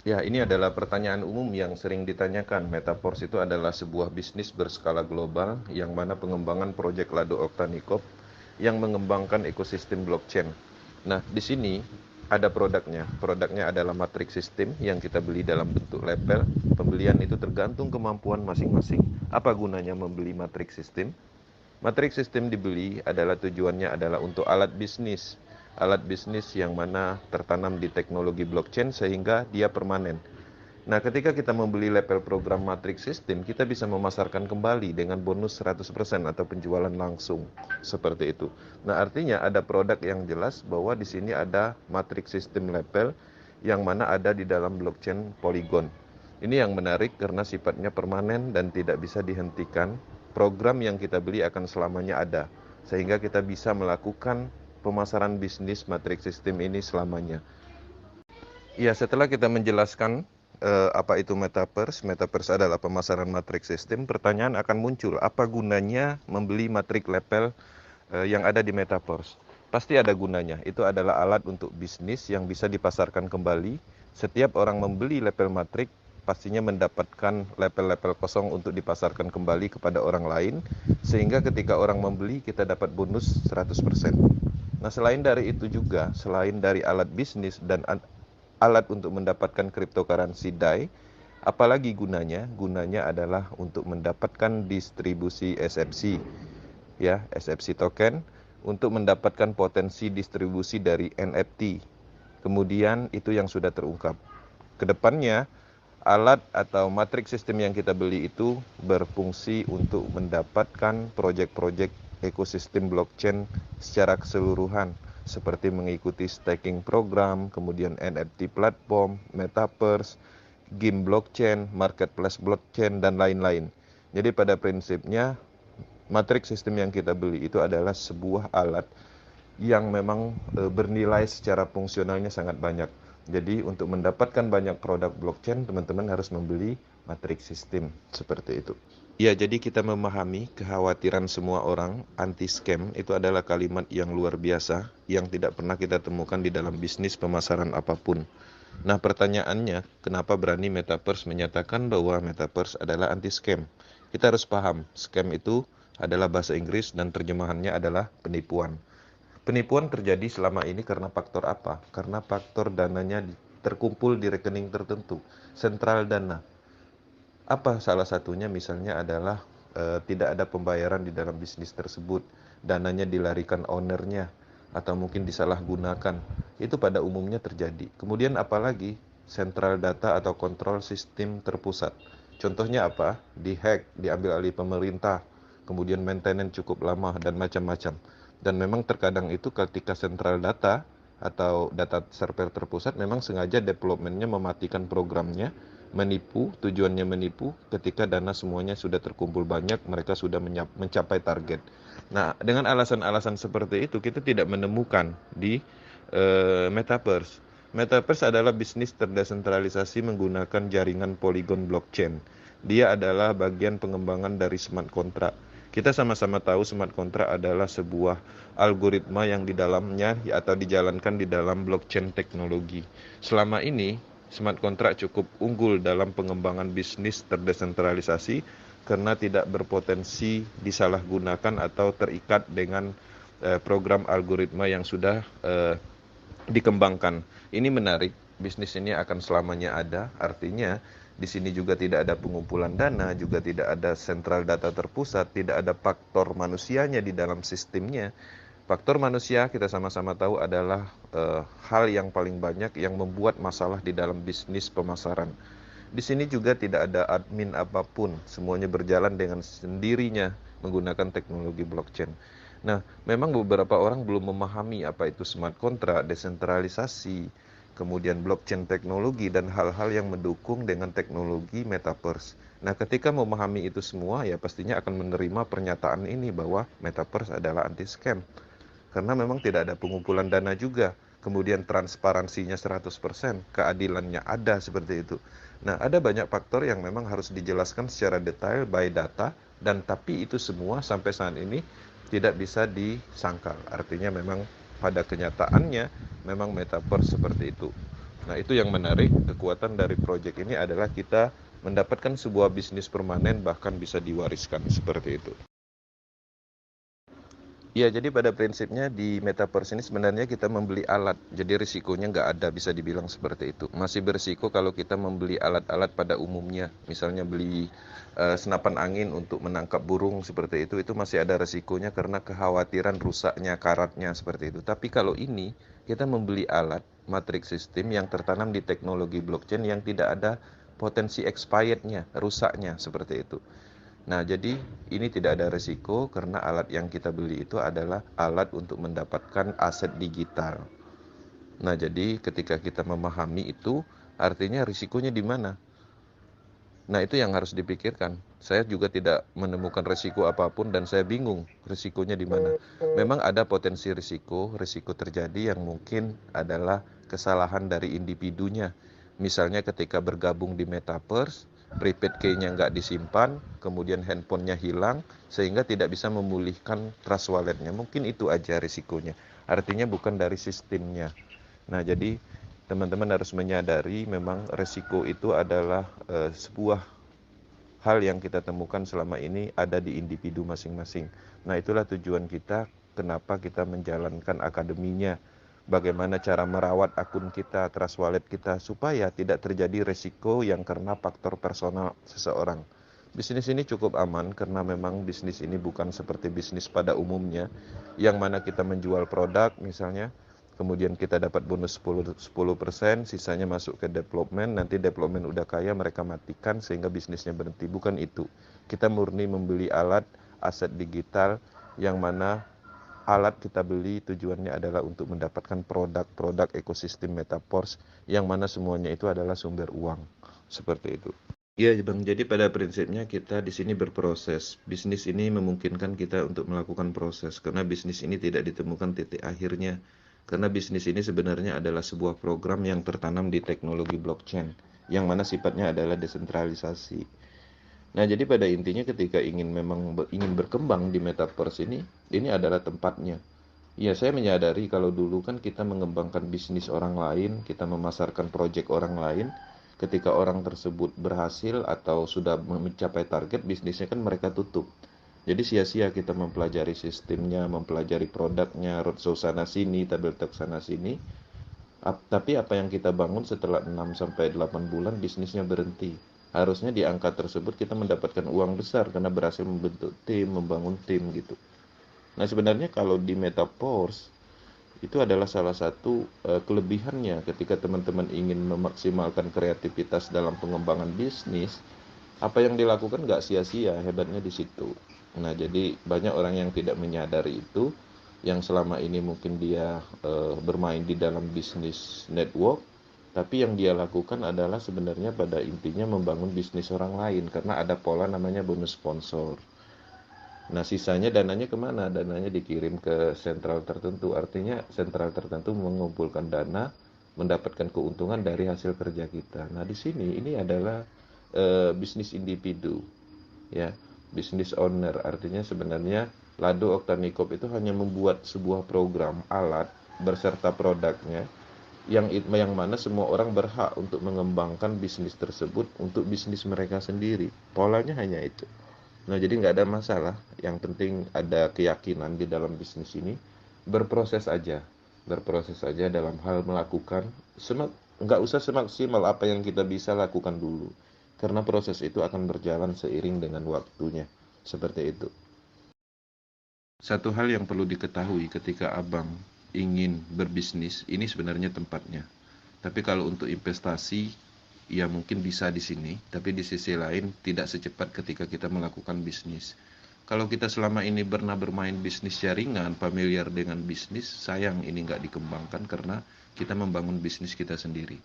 Ya, ini adalah pertanyaan umum yang sering ditanyakan. Metaverse itu adalah sebuah bisnis berskala global yang mana pengembangan proyek Lado Oktanikop yang mengembangkan ekosistem blockchain. Nah, di sini ada produknya. Produknya adalah matrix system yang kita beli dalam bentuk label. Pembelian itu tergantung kemampuan masing-masing. Apa gunanya membeli matrix system? Matrix system dibeli adalah tujuannya adalah untuk alat bisnis. Alat bisnis yang mana tertanam di teknologi blockchain sehingga dia permanen. Nah, ketika kita membeli label program Matrix System, kita bisa memasarkan kembali dengan bonus 100% atau penjualan langsung. Seperti itu. Nah, artinya ada produk yang jelas bahwa di sini ada Matrix System label yang mana ada di dalam blockchain Polygon. Ini yang menarik karena sifatnya permanen dan tidak bisa dihentikan. Program yang kita beli akan selamanya ada. Sehingga kita bisa melakukan pemasaran bisnis Matrix System ini selamanya. Ya, setelah kita menjelaskan apa itu metaverse, metaverse adalah pemasaran matrix system, pertanyaan akan muncul, apa gunanya membeli matrix level yang ada di metaverse? Pasti ada gunanya, itu adalah alat untuk bisnis yang bisa dipasarkan kembali. Setiap orang membeli level matrix, pastinya mendapatkan level-level kosong untuk dipasarkan kembali kepada orang lain, sehingga ketika orang membeli, kita dapat bonus 100%. Nah, selain dari itu juga, selain dari alat bisnis dan alat untuk mendapatkan cryptocurrency DAI, apalagi gunanya? Gunanya adalah untuk mendapatkan distribusi SFC, ya, SFC token, untuk mendapatkan potensi distribusi dari NFT. Kemudian itu yang sudah terungkap. Kedepannya, alat atau matrix sistem yang kita beli itu berfungsi untuk mendapatkan proyek-proyek ekosistem blockchain secara keseluruhan, seperti mengikuti staking program, kemudian NFT platform, metaverse, game blockchain, marketplace blockchain, dan lain-lain. Jadi pada prinsipnya, matrix sistem yang kita beli itu adalah sebuah alat yang memang bernilai secara fungsionalnya sangat banyak. Jadi untuk mendapatkan banyak produk blockchain, teman-teman harus membeli matrix system seperti itu. Ya, jadi kita memahami kekhawatiran semua orang anti scam itu adalah kalimat yang luar biasa yang tidak pernah kita temukan di dalam bisnis pemasaran apapun. Nah, pertanyaannya, kenapa berani Metaverse menyatakan bahwa Metaverse adalah anti scam? Kita harus paham, scam itu adalah bahasa Inggris dan terjemahannya adalah penipuan. Penipuan terjadi selama ini karena faktor apa? Karena faktor dananya terkumpul di rekening tertentu, sentral dana. Apa salah satunya? Misalnya adalah tidak ada pembayaran di dalam bisnis tersebut, dananya dilarikan ownernya, atau mungkin disalahgunakan. Itu pada umumnya terjadi. Kemudian apalagi? Sentral data atau kontrol sistem terpusat. Contohnya apa? Dihack, diambil alih pemerintah, kemudian maintenance cukup lama, dan macam-macam. Dan memang terkadang itu ketika sentral data atau data server terpusat memang sengaja developmentnya mematikan programnya, menipu, tujuannya menipu ketika dana semuanya sudah terkumpul banyak, mereka sudah mencapai target. Nah, dengan alasan-alasan seperti itu kita tidak menemukan di metaverse. Metaverse adalah bisnis terdesentralisasi menggunakan jaringan Polygon blockchain. Dia adalah bagian pengembangan dari smart contract. Kita sama-sama tahu smart contract adalah sebuah algoritma yang di dalamnya atau dijalankan di dalam blockchain teknologi. Selama ini, smart contract cukup unggul dalam pengembangan bisnis terdesentralisasi karena tidak berpotensi disalahgunakan atau terikat dengan program algoritma yang sudah dikembangkan. Ini menarik, bisnis ini akan selamanya ada, artinya di sini juga tidak ada pengumpulan dana, juga tidak ada sentral data terpusat, tidak ada faktor manusianya di dalam sistemnya. Faktor manusia kita sama-sama tahu adalah hal yang paling banyak yang membuat masalah di dalam bisnis pemasaran. Di sini juga tidak ada admin apapun, semuanya berjalan dengan sendirinya menggunakan teknologi blockchain. Nah, memang beberapa orang belum memahami apa itu smart contract, desentralisasi, kemudian blockchain teknologi, dan hal-hal yang mendukung dengan teknologi metaverse. Nah, ketika memahami itu semua, ya pastinya akan menerima pernyataan ini bahwa metaverse adalah anti scam. Karena memang tidak ada pengumpulan dana juga. Kemudian transparansinya 100%, keadilannya ada seperti itu. Nah, ada banyak faktor yang memang harus dijelaskan secara detail by data, dan tapi itu semua sampai saat ini tidak bisa disangkal. Artinya memang pada kenyataannya memang metaverse seperti itu. Nah, itu yang menarik, kekuatan dari proyek ini adalah kita mendapatkan sebuah bisnis permanen bahkan bisa diwariskan seperti itu. Ya, jadi pada prinsipnya di Metaverse ini sebenarnya kita membeli alat, jadi risikonya nggak ada, bisa dibilang seperti itu. Masih berisiko kalau kita membeli alat-alat pada umumnya, misalnya beli senapan angin untuk menangkap burung seperti itu masih ada risikonya karena kekhawatiran rusaknya karatnya seperti itu. Tapi kalau ini, kita membeli alat matrix system yang tertanam di teknologi blockchain yang tidak ada potensi expirednya, rusaknya seperti itu. Nah, jadi ini tidak ada resiko karena alat yang kita beli itu adalah alat untuk mendapatkan aset digital. Nah, jadi ketika kita memahami itu, artinya risikonya di mana? Nah, itu yang harus dipikirkan. Saya juga tidak menemukan risiko apapun dan saya bingung risikonya di mana. Memang ada potensi risiko terjadi yang mungkin adalah kesalahan dari individunya. Misalnya ketika bergabung di Metaverse, prepaid key-nya nggak disimpan, kemudian handphonenya hilang, sehingga tidak bisa memulihkan trust walletnya. Mungkin itu aja risikonya. Artinya bukan dari sistemnya. Nah, jadi teman-teman harus menyadari memang resiko itu adalah sebuah hal yang kita temukan selama ini ada di individu masing-masing. Nah, itulah tujuan kita, kenapa kita menjalankan akademinya. Bagaimana cara merawat akun kita, trust wallet kita, supaya tidak terjadi resiko yang karena faktor personal seseorang. Bisnis ini cukup aman karena memang bisnis ini bukan seperti bisnis pada umumnya, yang mana kita menjual produk misalnya, kemudian kita dapat bonus 10%, sisanya masuk ke development, nanti development udah kaya mereka matikan sehingga bisnisnya berhenti. Bukan itu. Kita murni membeli alat, aset digital yang mana alat kita beli tujuannya adalah untuk mendapatkan produk-produk ekosistem Metaverse yang mana semuanya itu adalah sumber uang. Seperti itu. Iya, Bang. Jadi pada prinsipnya kita di sini berproses. Bisnis ini memungkinkan kita untuk melakukan proses karena bisnis ini tidak ditemukan titik akhirnya. Karena bisnis ini sebenarnya adalah sebuah program yang tertanam di teknologi blockchain yang mana sifatnya adalah desentralisasi. Nah, jadi pada intinya ketika ingin berkembang di metaverse ini adalah tempatnya. Ya, saya menyadari kalau dulu kan kita mengembangkan bisnis orang lain, kita memasarkan proyek orang lain, ketika orang tersebut berhasil atau sudah mencapai target bisnisnya kan mereka tutup. Jadi sia-sia kita mempelajari sistemnya, mempelajari produknya, roadshow sana sini, tabel tab sana sini. Tapi apa yang kita bangun setelah 6 sampai 8 bulan bisnisnya berhenti. Harusnya di angka tersebut kita mendapatkan uang besar karena berhasil membentuk tim, membangun tim gitu. Nah, sebenarnya kalau di Metaverse itu adalah salah satu kelebihannya ketika teman-teman ingin memaksimalkan kreativitas dalam pengembangan bisnis, apa yang dilakukan nggak sia-sia, hebatnya di situ. Nah, jadi banyak orang yang tidak menyadari itu, yang selama ini mungkin dia bermain di dalam bisnis network, tapi yang dia lakukan adalah sebenarnya pada intinya membangun bisnis orang lain, karena ada pola namanya bonus sponsor. Nah, sisanya dananya kemana? Dananya dikirim ke sentral tertentu. Artinya sentral tertentu mengumpulkan dana, mendapatkan keuntungan dari hasil kerja kita. Nah, di sini ini adalah bisnis individu, ya, bisnis owner. Artinya sebenarnya Lado Oktanikop itu hanya membuat sebuah program alat berserta produknya yang mana semua orang berhak untuk mengembangkan bisnis tersebut untuk bisnis mereka sendiri. Polanya hanya itu. Nah, jadi nggak ada masalah. Yang penting ada keyakinan di dalam bisnis ini. Berproses aja. Berproses aja dalam hal melakukan. Nggak usah semaksimal apa yang kita bisa lakukan dulu. Karena proses itu akan berjalan seiring dengan waktunya. Seperti itu. Satu hal yang perlu diketahui ketika abang ingin berbisnis, ini sebenarnya tempatnya. Tapi kalau untuk investasi, ya mungkin bisa di sini, tapi di sisi lain tidak secepat ketika kita melakukan bisnis. Kalau kita selama ini pernah bermain bisnis jaringan, familiar dengan bisnis, sayang ini nggak dikembangkan karena kita membangun bisnis kita sendiri.